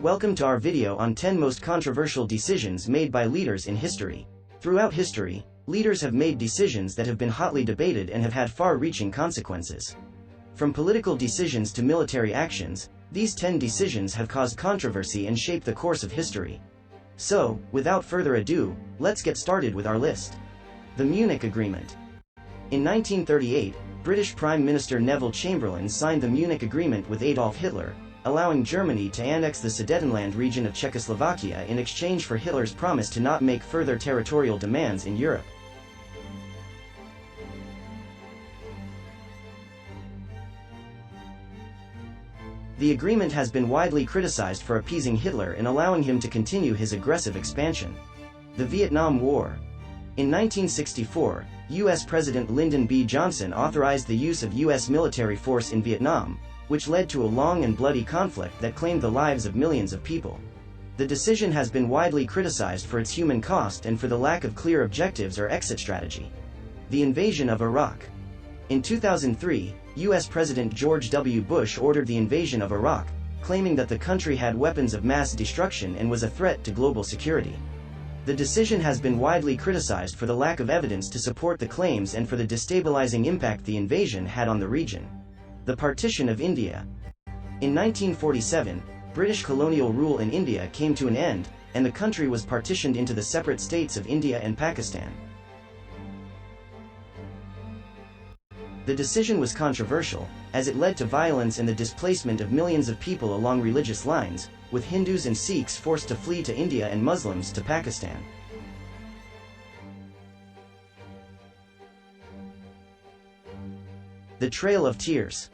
Welcome to our video on 10 most controversial decisions made by leaders in history. Throughout history, leaders have made decisions that have been hotly debated and have had far-reaching consequences. From political decisions to military actions, these 10 decisions have caused controversy and shaped the course of history. So, without further ado, let's get started with our list. The Munich Agreement. In 1938, British Prime Minister Neville Chamberlain signed the Munich Agreement with Adolf Hitler, allowing Germany to annex the Sudetenland region of Czechoslovakia in exchange for Hitler's promise to not make further territorial demands in Europe. The agreement has been widely criticized for appeasing Hitler and allowing him to continue his aggressive expansion. The Vietnam War. In 1964, U.S. President Lyndon B. Johnson authorized the use of U.S. military force in Vietnam, which led to a long and bloody conflict that claimed the lives of millions of people. The decision has been widely criticized for its human cost and for the lack of clear objectives or exit strategy. The invasion of Iraq. In 2003, U.S. President George W. Bush ordered the invasion of Iraq, claiming that the country had weapons of mass destruction and was a threat to global security. The decision has been widely criticized for the lack of evidence to support the claims and for the destabilizing impact the invasion had on the region. The partition of India. In 1947, British colonial rule in India came to an end, and the country was partitioned into the separate states of India and Pakistan. The decision was controversial, as it led to violence and the displacement of millions of people along religious lines, with Hindus and Sikhs forced to flee to India and Muslims to Pakistan. The Trail of Tears.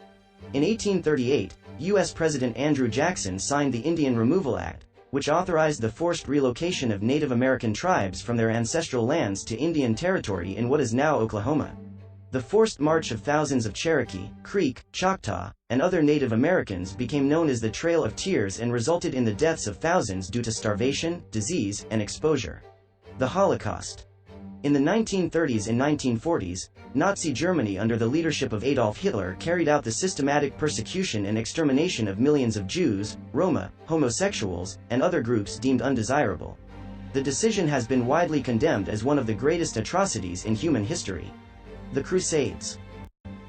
In 1838, U.S. President Andrew Jackson signed the Indian Removal Act, which authorized the forced relocation of Native American tribes from their ancestral lands to Indian Territory in what is now Oklahoma. The forced march of thousands of Cherokee, Creek, Choctaw, and other Native Americans became known as the Trail of Tears and resulted in the deaths of thousands due to starvation, disease, and exposure. The Holocaust. In the 1930s and 1940s, Nazi Germany under the leadership of Adolf Hitler carried out the systematic persecution and extermination of millions of Jews, Roma, homosexuals, and other groups deemed undesirable. The decision has been widely condemned as one of the greatest atrocities in human history. The Crusades.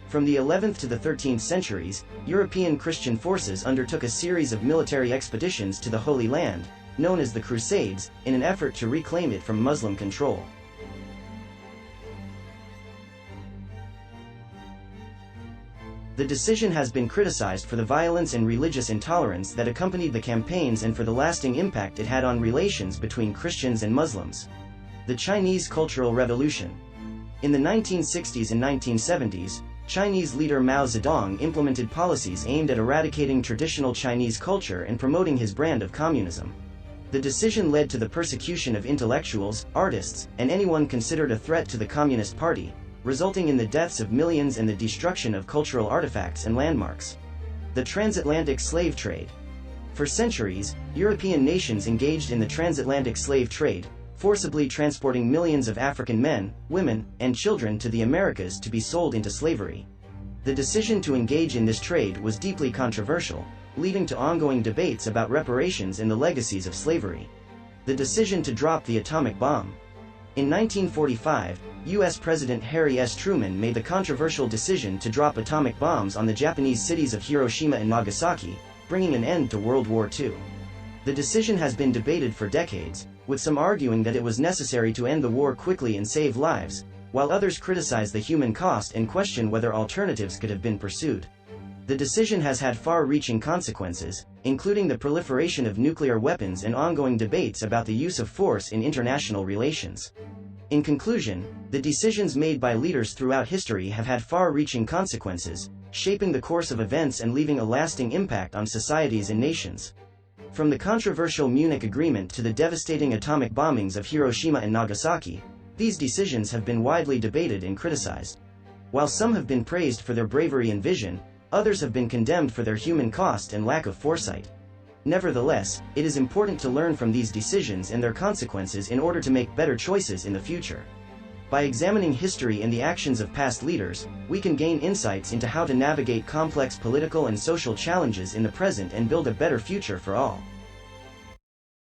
From the 11th to the 13th centuries, European Christian forces undertook a series of military expeditions to the Holy Land, known as the Crusades, in an effort to reclaim it from Muslim control. The decision has been criticized for the violence and religious intolerance that accompanied the campaigns and for the lasting impact it had on relations between Christians and Muslims. The Chinese Cultural Revolution. In the 1960s and 1970s, Chinese leader Mao Zedong implemented policies aimed at eradicating traditional Chinese culture and promoting his brand of communism. The decision led to the persecution of intellectuals, artists, and anyone considered a threat to the Communist Party, resulting in the deaths of millions and the destruction of cultural artifacts and landmarks. The transatlantic slave trade. For centuries, European nations engaged in the transatlantic slave trade, forcibly transporting millions of African men, women, and children to the Americas to be sold into slavery. The decision to engage in this trade was deeply controversial, leading to ongoing debates about reparations and the legacies of slavery. The decision to drop the atomic bomb. In 1945, U.S. President Harry S. Truman made the controversial decision to drop atomic bombs on the Japanese cities of Hiroshima and Nagasaki, bringing an end to World War II. The decision has been debated for decades, with some arguing that it was necessary to end the war quickly and save lives, while others criticize the human cost and question whether alternatives could have been pursued. The decision has had far-reaching consequences, including the proliferation of nuclear weapons and ongoing debates about the use of force in international relations. In conclusion, the decisions made by leaders throughout history have had far-reaching consequences, shaping the course of events and leaving a lasting impact on societies and nations. From the controversial Munich Agreement to the devastating atomic bombings of Hiroshima and Nagasaki, these decisions have been widely debated and criticized. While some have been praised for their bravery and vision, others have been condemned for their human cost and lack of foresight. Nevertheless, it is important to learn from these decisions and their consequences in order to make better choices in the future. By examining history and the actions of past leaders, we can gain insights into how to navigate complex political and social challenges in the present and build a better future for all.